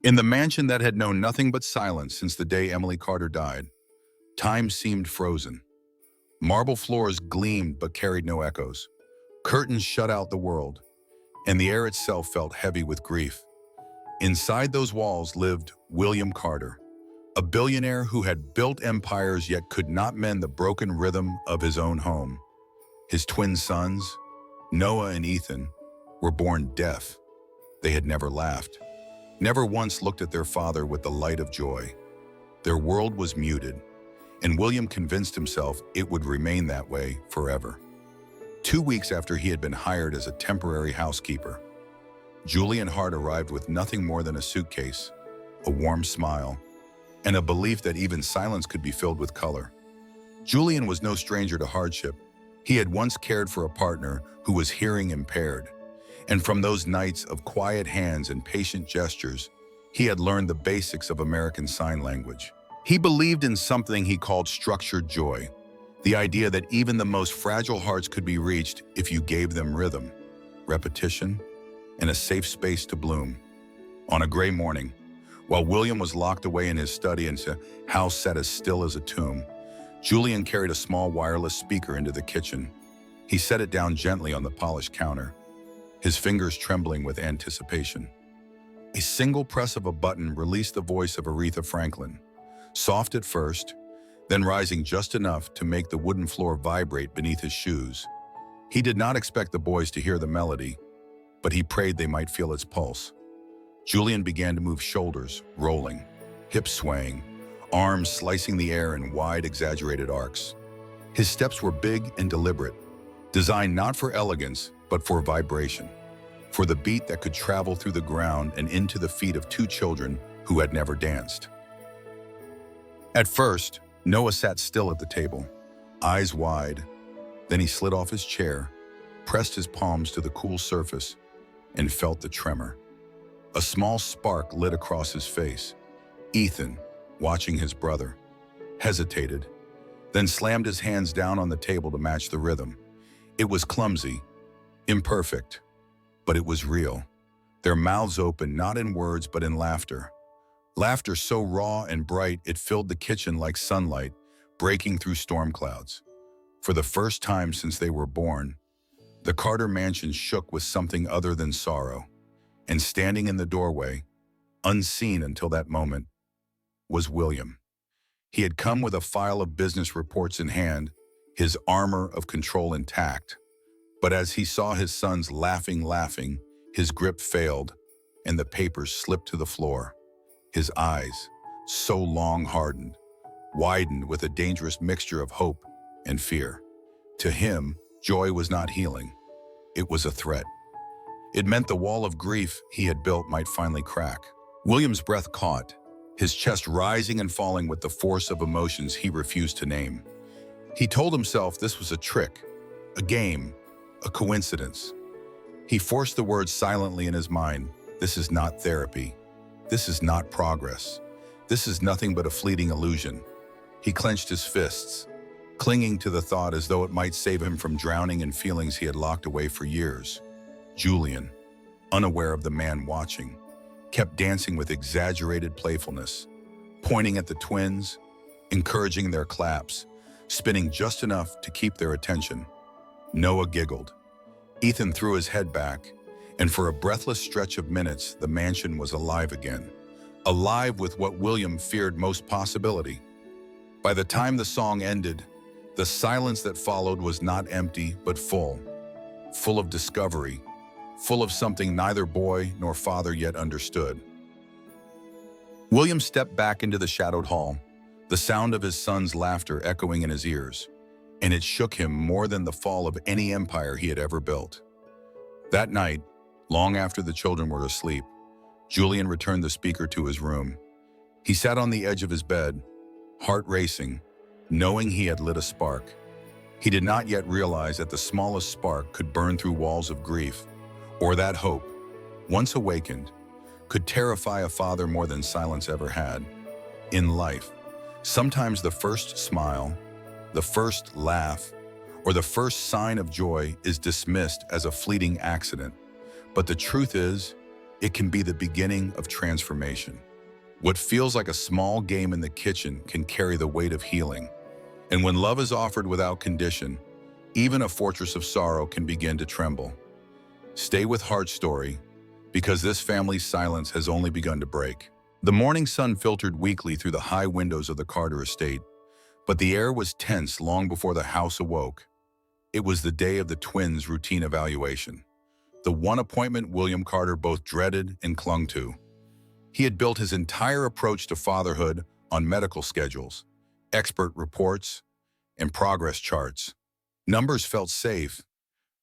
In the mansion that had known nothing but silence since the day Emily Carter died, time seemed frozen. Marble floors gleamed but carried no echoes. Curtains shut out the world, and the air itself felt heavy with grief. Inside those walls lived William Carter, a billionaire who had built empires yet could not mend the broken rhythm of his own home. His twin sons, Noah and Ethan, were born deaf. They had never laughed, never once looked at their father with the light of joy. Their world was muted, and William convinced himself it would remain that way forever. 2 weeks after he had been hired as a temporary housekeeper, Julian Hart arrived with nothing more than a suitcase, a warm smile, and a belief that even silence could be filled with color. Julian was no stranger to hardship. He had once cared for a partner who was hearing impaired, and from those nights of quiet hands and patient gestures, he had learned the basics of American Sign Language. He believed in something he called structured joy, the idea that even the most fragile hearts could be reached if you gave them rhythm, repetition, and a safe space to bloom. On a gray morning, while William was locked away in his study in a house set as still as a tomb, Julian carried a small wireless speaker into the kitchen. He set it down gently on the polished counter, his fingers trembling with anticipation. A single press of a button released the voice of Aretha Franklin, soft at first, then rising just enough to make the wooden floor vibrate beneath his shoes. He did not expect the boys to hear the melody, but he prayed they might feel its pulse. Julian began to move shoulders, rolling, hips swaying, arms slicing the air in wide, exaggerated arcs. His steps were big and deliberate, designed not for elegance, but for vibration, for the beat that could travel through the ground and into the feet of two children who had never danced. At first, Noah sat still at the table, eyes wide. Then he slid off his chair, pressed his palms to the cool surface, and felt the tremor. A small spark lit across his face. Ethan, watching his brother, hesitated, then slammed his hands down on the table to match the rhythm. It was clumsy, imperfect, but it was real. Their mouths open, not in words, but in laughter. Laughter so raw and bright it filled the kitchen like sunlight, breaking through storm clouds. For the first time since they were born, the Carter mansion shook with something other than sorrow. And standing in the doorway, unseen until that moment, was William. He had come with a file of business reports in hand, his armor of control intact. But as he saw his sons laughing, his grip failed, and the papers slipped to the floor. His eyes, so long hardened, widened with a dangerous mixture of hope and fear. To him, joy was not healing. It was a threat. It meant the wall of grief he had built might finally crack. William's breath caught, his chest rising and falling with the force of emotions he refused to name. He told himself this was a trick, a game, a coincidence. He forced the words silently in his mind. This is not therapy. This is not progress. This is nothing but a fleeting illusion. He clenched his fists, clinging to the thought as though it might save him from drowning in feelings he had locked away for years. Julian, unaware of the man watching, kept dancing with exaggerated playfulness, pointing at the twins, encouraging their claps, spinning just enough to keep their attention. Noah giggled. Ethan threw his head back, and for a breathless stretch of minutes, the mansion was alive again. Alive with what William feared most possibility. By the time the song ended, the silence that followed was not empty, but full of discovery, full of something neither boy nor father yet understood. William stepped back into the shadowed hall, the sound of his son's laughter echoing in his ears, and it shook him more than the fall of any empire he had ever built. That night, long after the children were asleep, Julian returned the speaker to his room. He sat on the edge of his bed, heart racing, knowing he had lit a spark. He did not yet realize that the smallest spark could burn through walls of grief, or that hope, once awakened, could terrify a father more than silence ever had. In life, sometimes the first smile, the first laugh, or the first sign of joy is dismissed as a fleeting accident. But the truth is, it can be the beginning of transformation. What feels like a small game in the kitchen can carry the weight of healing. And when love is offered without condition, even a fortress of sorrow can begin to tremble. Stay with Hart's story, because this family's silence has only begun to break. The morning sun filtered weakly through the high windows of the Carter estate, but the air was tense long before the house awoke. It was the day of the twins' routine evaluation, the one appointment William Carter both dreaded and clung to. He had built his entire approach to fatherhood on medical schedules, expert reports, and progress charts. Numbers felt safe.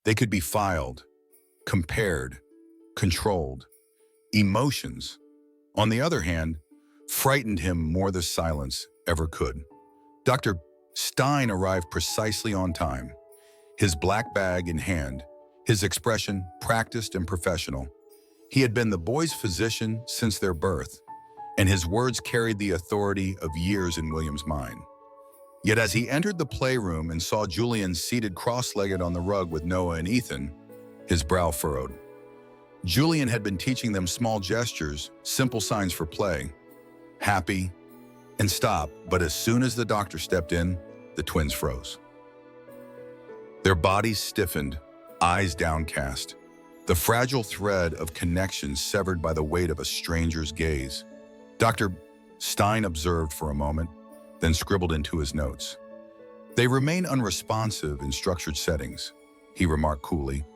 They could be filed, compared, controlled. Emotions, on the other hand, frightened him more than silence ever could. Dr. Stein arrived precisely on time, his black bag in hand, his expression practiced and professional. He had been the boys' physician since their birth, and his words carried the authority of years in William's mind. Yet as he entered the playroom and saw Julian seated cross-legged on the rug with Noah and Ethan, his brow furrowed. Julian had been teaching them small gestures, simple signs for play, happy, and stop, but as soon as the doctor stepped in, the twins froze. Their bodies stiffened, eyes downcast, the fragile thread of connection severed by the weight of a stranger's gaze. Dr. Stein observed for a moment, then scribbled into his notes. "They remain unresponsive in structured settings," he remarked coolly,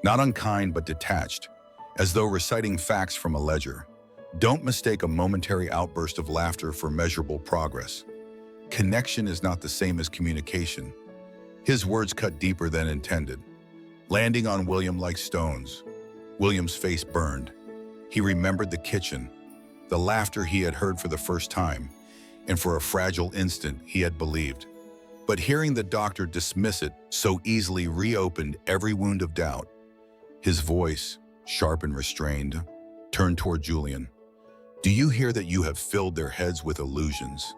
not unkind but detached, as though reciting facts from a ledger. "Don't mistake a momentary outburst of laughter for measurable progress. Connection is not the same as communication." His words cut deeper than intended, landing on William like stones. William's face burned. He remembered the kitchen, the laughter he had heard for the first time, and for a fragile instant he had believed. But hearing the doctor dismiss it so easily reopened every wound of doubt. His voice, sharp and restrained, turned toward Julian. "Do you hear that you have filled their heads with illusions?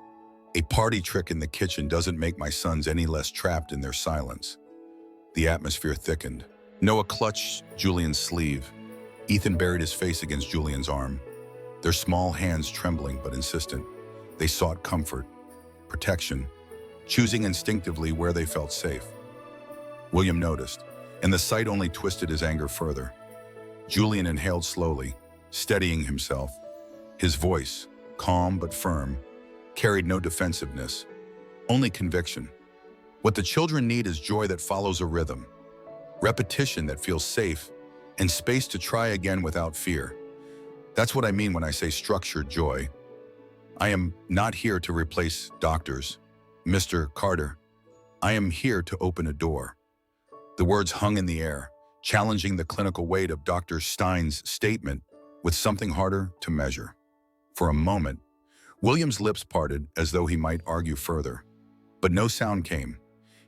A party trick in the kitchen doesn't make my sons any less trapped in their silence." The atmosphere thickened. Noah clutched Julian's sleeve. Ethan buried his face against Julian's arm, their small hands trembling but insistent. They sought comfort, protection, choosing instinctively where they felt safe. William noticed, and the sight only twisted his anger further. Julian inhaled slowly, steadying himself. His voice, calm but firm, carried no defensiveness, only conviction. What the children need is joy that follows a rhythm, repetition that feels safe, and space to try again without fear. That's what I mean when I say structured joy. I am not here to replace doctors, Mr. Carter. I am here to open a door. The words hung in the air, challenging the clinical weight of Dr. Stein's statement with something harder to measure. For a moment, William's lips parted as though he might argue further, but no sound came.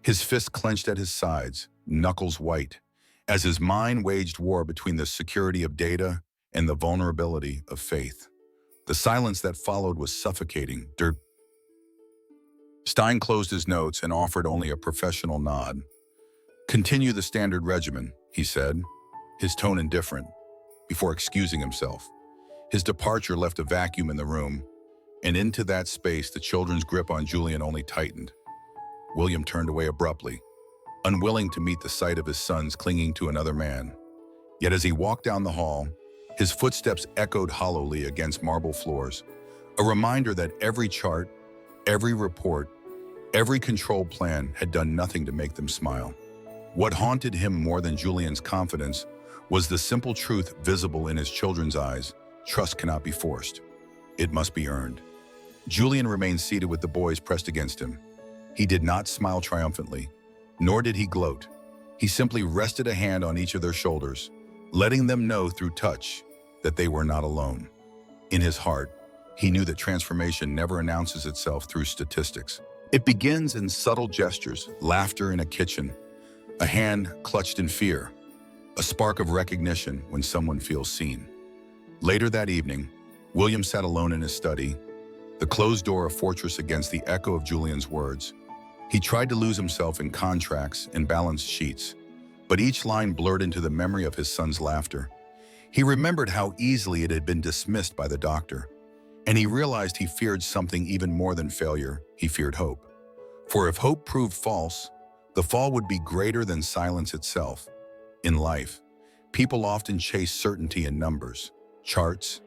His fists clenched at his sides, knuckles white, as his mind waged war between the security of data and the vulnerability of faith. The silence that followed was suffocating. Stein closed his notes and offered only a professional nod. "Continue the standard regimen," he said, his tone indifferent, before excusing himself. His departure left a vacuum in the room, and into that space the children's grip on Julian only tightened. William turned away abruptly, unwilling to meet the sight of his sons clinging to another man. Yet as he walked down the hall, his footsteps echoed hollowly against marble floors, a reminder that every chart, every report, every control plan had done nothing to make them smile. What haunted him more than Julian's confidence was the simple truth visible in his children's eyes: trust cannot be forced. It must be earned. Julian remained seated with the boys pressed against him. He did not smile triumphantly, nor did he gloat. He simply rested a hand on each of their shoulders, letting them know through touch that they were not alone. In his heart, he knew that transformation never announces itself through statistics. It begins in subtle gestures, laughter in a kitchen, a hand clutched in fear, a spark of recognition when someone feels seen. Later that evening, William sat alone in his study, the closed door a fortress against the echo of Julian's words. He tried to lose himself in contracts and balance sheets, but each line blurred into the memory of his son's laughter. He remembered how easily it had been dismissed by the doctor, and he realized he feared something even more than failure. He feared hope. For if hope proved false, the fall would be greater than silence itself. In life, people often chase certainty in numbers, charts,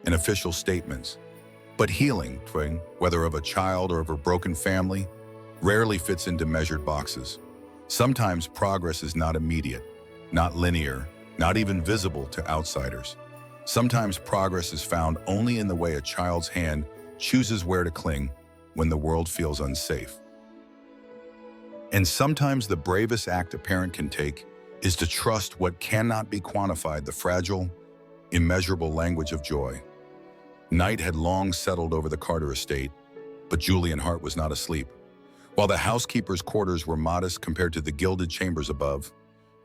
and official statements. But healing, whether of a child or of a broken family, rarely fits into measured boxes. Sometimes progress is not immediate, not linear, not even visible to outsiders. Sometimes progress is found only in the way a child's hand chooses where to cling when the world feels unsafe. And sometimes the bravest act a parent can take is to trust what cannot be quantified, the fragile, immeasurable language of joy. Night had long settled over the Carter estate, but Julian Hart was not asleep. While the housekeeper's quarters were modest compared to the gilded chambers above,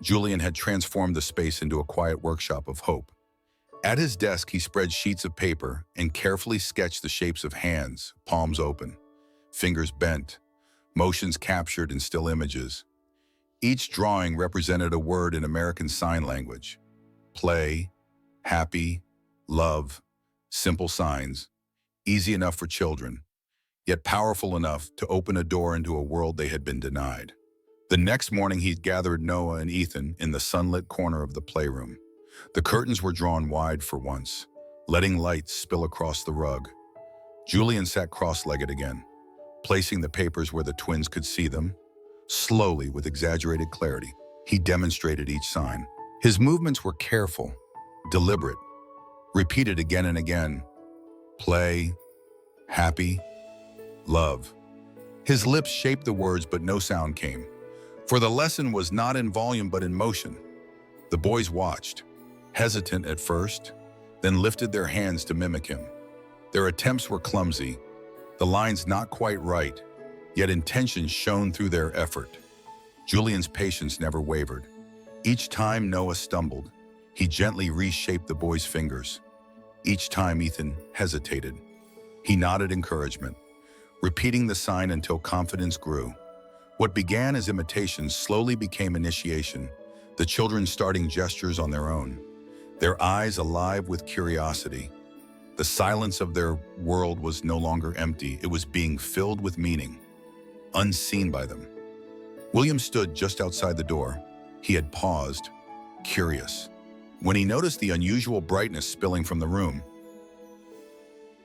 Julian had transformed the space into a quiet workshop of hope. At his desk, he spread sheets of paper and carefully sketched the shapes of hands, palms open, fingers bent, motions captured in still images. Each drawing represented a word in American Sign Language: play, happy, love, simple signs, easy enough for children, yet powerful enough to open a door into a world they had been denied. The next morning, he gathered Noah and Ethan in the sunlit corner of the playroom. The curtains were drawn wide for once, letting light spill across the rug. Julian sat cross-legged again, placing the papers where the twins could see them. Slowly, with exaggerated clarity, he demonstrated each sign. His movements were careful, deliberate, repeated again and again. Play, happy, love. His lips shaped the words, but no sound came. For the lesson was not in volume, but in motion. The boys watched, hesitant at first, then lifted their hands to mimic him. Their attempts were clumsy, the lines not quite right, yet intention shone through their effort. Julian's patience never wavered. Each time Noah stumbled, he gently reshaped the boy's fingers. Each time Ethan hesitated, he nodded encouragement, repeating the sign until confidence grew. What began as imitation slowly became initiation, the children starting gestures on their own, their eyes alive with curiosity. The silence of their world was no longer empty, it was being filled with meaning, unseen by them. William stood just outside the door. He had paused, curious, when he noticed the unusual brightness spilling from the room.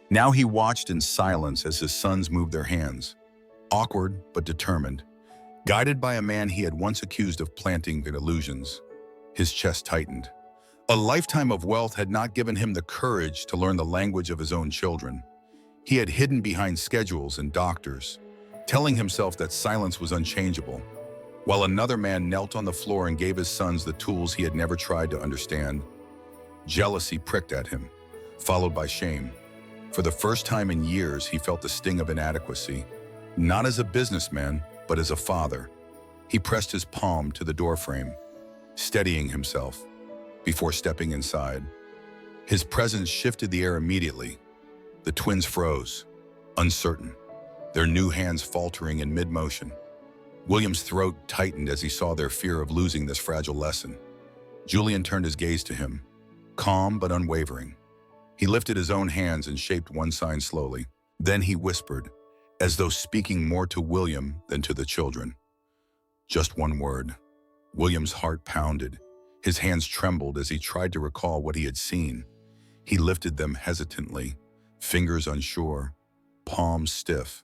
Now he watched in silence as his sons moved their hands, awkward but determined, guided by a man he had once accused of planting illusions. His chest tightened. A lifetime of wealth had not given him the courage to learn the language of his own children. He had hidden behind schedules and doctors, telling himself that silence was unchangeable, while another man knelt on the floor and gave his sons the tools he had never tried to understand. Jealousy pricked at him, followed by shame. For the first time in years, he felt the sting of inadequacy, not as a businessman, but as a father. He pressed his palm to the doorframe, steadying himself before stepping inside. His presence shifted the air immediately. The twins froze, uncertain, their new hands faltering in mid-motion. William's throat tightened as he saw their fear of losing this fragile lesson. Julian turned his gaze to him, calm but unwavering. He lifted his own hands and shaped one sign slowly. Then he whispered, as though speaking more to William than to the children. Just one word. William's heart pounded. His hands trembled as he tried to recall what he had seen. He lifted them hesitantly, fingers unsure, palms stiff.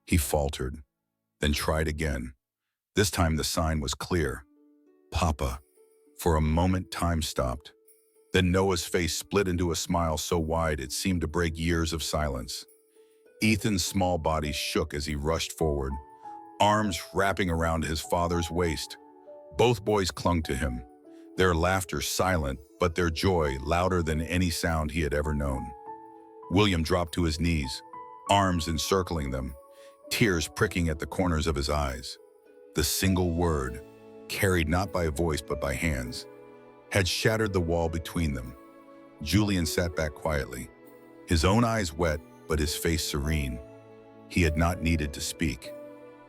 He faltered, then tried again. This time the sign was clear. Papa. For a moment, time stopped. Then Noah's face split into a smile so wide it seemed to break years of silence. Ethan's small body shook as he rushed forward, arms wrapping around his father's waist. Both boys clung to him, their laughter silent, but their joy louder than any sound he had ever known. William dropped to his knees, arms encircling them, tears pricking at the corners of his eyes. The single word, carried not by voice but by hands, had shattered the wall between them. Julian sat back quietly, his own eyes wet but his face serene. He had not needed to speak.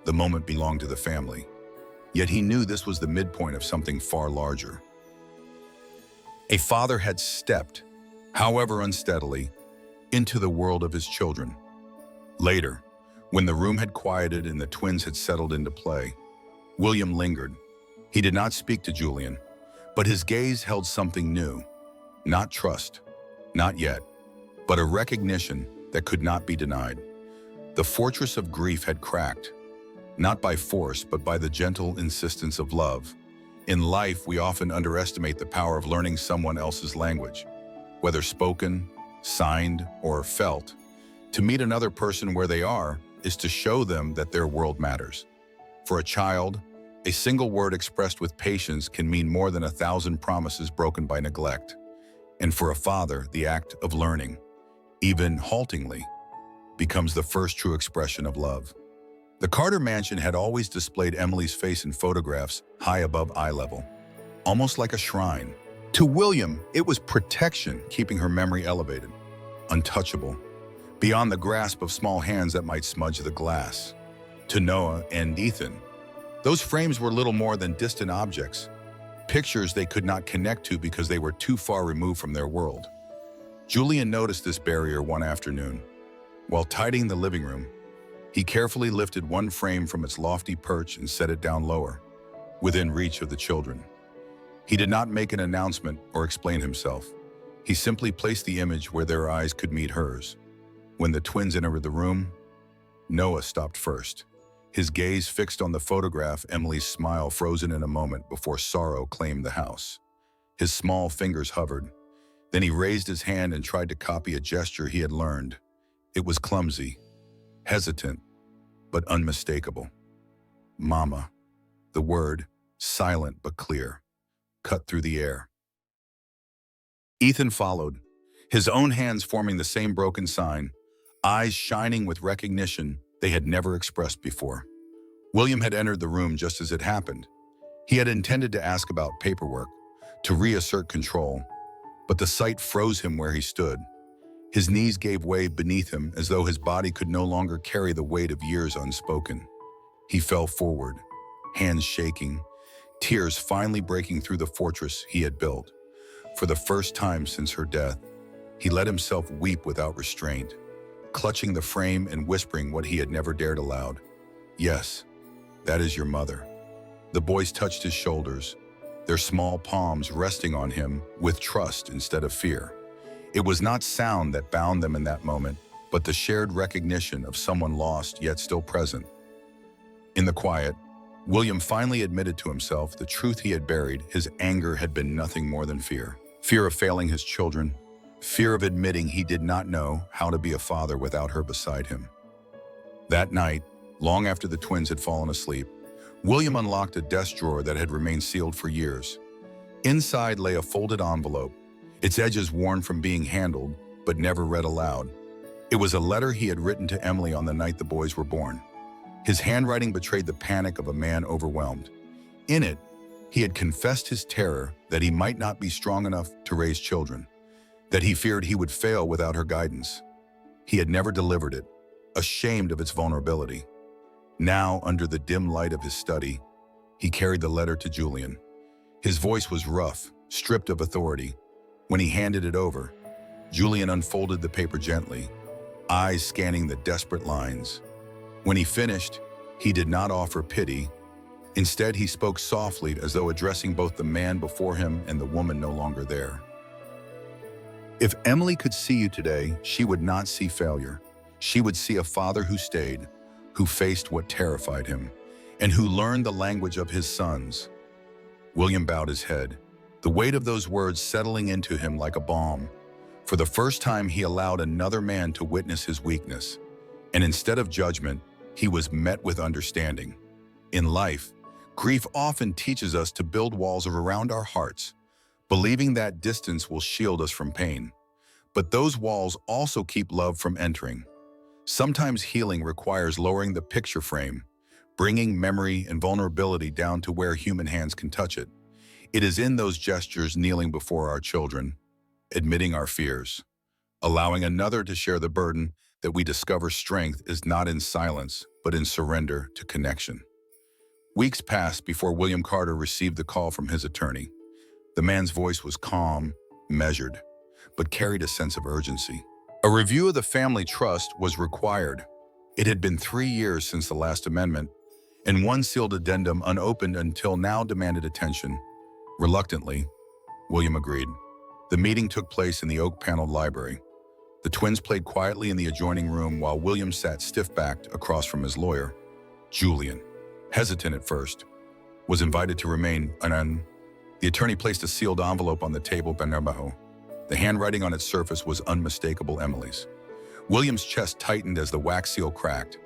The moment belonged to the family. Yet he knew this was the midpoint of something far larger. A father had stepped, however unsteadily, into the world of his children. Later, when the room had quieted and the twins had settled into play, William lingered. He did not speak to Julian, but his gaze held something new. Not trust, not yet, but a recognition that could not be denied. The fortress of grief had cracked, not by force, but by the gentle insistence of love. In life, we often underestimate the power of learning someone else's language, whether spoken, signed, or felt. To meet another person where they are is to show them that their world matters. For a child, a single word expressed with patience can mean more than 1,000 promises broken by neglect. And for a father, the act of learning, even haltingly, becomes the first true expression of love. The Carter mansion had always displayed Emily's face in photographs high above eye level, almost like a shrine. To William, it was protection, keeping her memory elevated, untouchable, beyond the grasp of small hands that might smudge the glass. To Noah and Ethan, those frames were little more than distant objects, pictures they could not connect to because they were too far removed from their world. Julian noticed this barrier one afternoon. While tidying the living room, he carefully lifted one frame from its lofty perch and set it down lower, within reach of the children. He did not make an announcement or explain himself. He simply placed the image where their eyes could meet hers. When the twins entered the room, Noah stopped first. His gaze fixed on the photograph, Emily's smile frozen in a moment before sorrow claimed the house. His small fingers hovered. Then he raised his hand and tried to copy a gesture he had learned. It was clumsy, hesitant, but unmistakable. Mama, the word, silent but clear, cut through the air. Ethan followed, his own hands forming the same broken sign, eyes shining with recognition they had never expressed before. William had entered the room just as it happened. He had intended to ask about paperwork, to reassert control, but the sight froze him where he stood. His knees gave way beneath him as though his body could no longer carry the weight of years unspoken. He fell forward, hands shaking, tears finally breaking through the fortress he had built. For the first time since her death, he let himself weep without restraint, clutching the frame and whispering what he had never dared aloud. Yes, that is your mother. The boys touched his shoulders, their small palms resting on him with trust instead of fear. It was not sound that bound them in that moment, but the shared recognition of someone lost yet still present. In the quiet, William finally admitted to himself the truth he had buried. His anger had been nothing more than fear. Fear of failing his children, fear of admitting he did not know how to be a father without her beside him. That night, long after the twins had fallen asleep, William unlocked a desk drawer that had remained sealed for years. Inside lay a folded envelope, its edges worn from being handled, but never read aloud. It was a letter he had written to Emily on the night the boys were born. His handwriting betrayed the panic of a man overwhelmed. In it, he had confessed his terror that he might not be strong enough to raise children, that he feared he would fail without her guidance. He had never delivered it, ashamed of its vulnerability. Now, under the dim light of his study, he carried the letter to Julian. His voice was rough, stripped of authority. When he handed it over, Julian unfolded the paper gently, eyes scanning the desperate lines. When he finished, he did not offer pity. Instead, he spoke softly as though addressing both the man before him and the woman no longer there. If Emily could see you today, she would not see failure. She would see a father who stayed, who faced what terrified him, and who learned the language of his sons. William bowed his head, the weight of those words settling into him like a balm. For the first time, he allowed another man to witness his weakness, and instead of judgment, he was met with understanding. In life, grief often teaches us to build walls around our hearts, believing that distance will shield us from pain. But those walls also keep love from entering. Sometimes healing requires lowering the picture frame, bringing memory and vulnerability down to where human hands can touch it. It is in those gestures, kneeling before our children, admitting our fears, allowing another to share the burden, that we discover strength is not in silence, but in surrender to connection. Weeks passed before William Carter received the call from his attorney. The man's voice was calm, measured, but carried a sense of urgency. A review of the family trust was required. It had been 3 years since the last amendment, and one sealed addendum unopened until now demanded attention. Reluctantly, William agreed. The meeting took place in the oak-paneled library. The twins played quietly in the adjoining room while William sat stiff-backed across from his lawyer. Julian, hesitant at first, was invited to remain unan. The attorney placed a sealed envelope on the table. The handwriting on its surface was unmistakable Emily's. William's chest tightened as the wax seal cracked.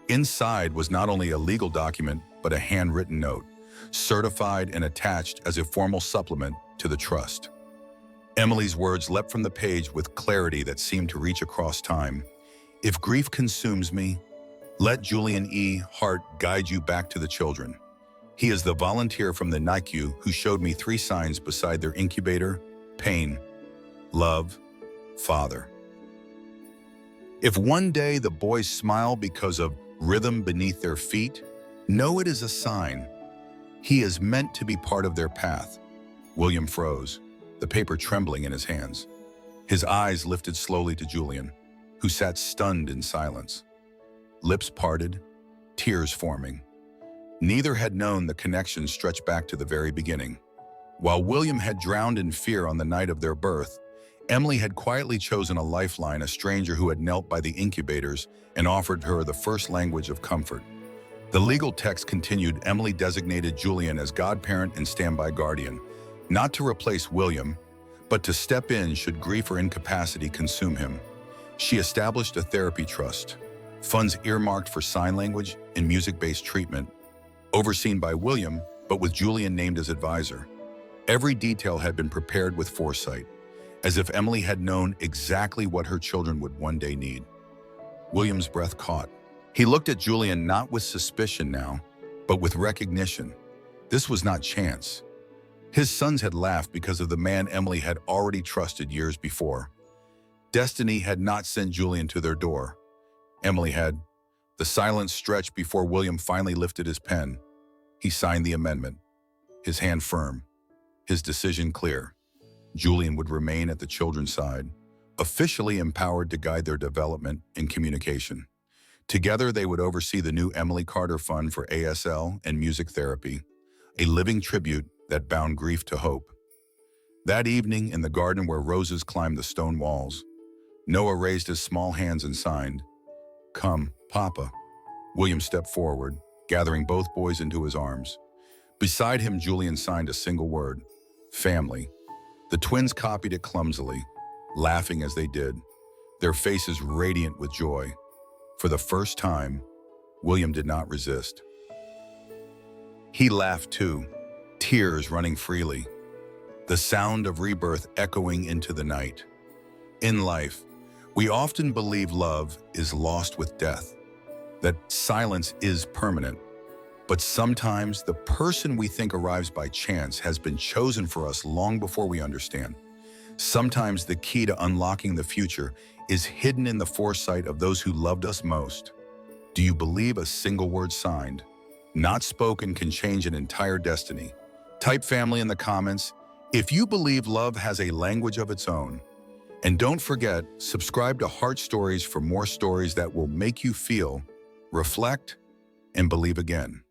Inside was not only a legal document, but a handwritten note, certified and attached as a formal supplement to the trust. Emily's words leapt from the page with clarity that seemed to reach across time. If grief consumes me, let Julian Hart guide you back to the children. He is the volunteer from the NICU who showed me 3 signs beside their incubator: pain, love, father. If one day the boys smile because of rhythm beneath their feet, know it is a sign. He is meant to be part of their path. William froze, the paper trembling in his hands. His eyes lifted slowly to Julian, who sat stunned in silence. Lips parted, tears forming. Neither had known the connection stretched back to the very beginning. While William had drowned in fear on the night of their birth, Emily had quietly chosen a lifeline, a stranger who had knelt by the incubators and offered her the first language of comfort. The legal text continued. Emily designated Julian as godparent and standby guardian, not to replace William, but to step in should grief or incapacity consume him. She established a therapy trust, funds earmarked for sign language and music-based treatment, overseen by William, but with Julian named as advisor. Every detail had been prepared with foresight, as if Emily had known exactly what her children would one day need. William's breath caught. He looked at Julian not with suspicion now, but with recognition. This was not chance. His sons had laughed because of the man Emily had already trusted years before. Destiny had not sent Julian to their door. Emily had. The silence stretched before William finally lifted his pen. He signed the amendment, his hand firm, his decision clear. Julian would remain at the children's side, officially empowered to guide their development and communication. Together, they would oversee the new Emily Carter Fund for ASL and music therapy, a living tribute that bound grief to hope. That evening, in the garden where roses climbed the stone walls, Noah raised his small hands and signed, "Come, Papa." William stepped forward, gathering both boys into his arms. Beside him, Julian signed a single word: family. The twins copied it clumsily, laughing as they did, their faces radiant with joy. For the first time, William did not resist. He laughed too, tears running freely, the sound of rebirth echoing into the night. In life, we often believe love is lost with death, that silence is permanent. But sometimes the person we think arrives by chance has been chosen for us long before we understand. Sometimes the key to unlocking the future is hidden in the foresight of those who loved us most. Do you believe a single word signed, not spoken, can change an entire destiny? Type family in the comments if you believe love has a language of its own. And don't forget, subscribe to Heart Stories for more stories that will make you feel, reflect, and believe again.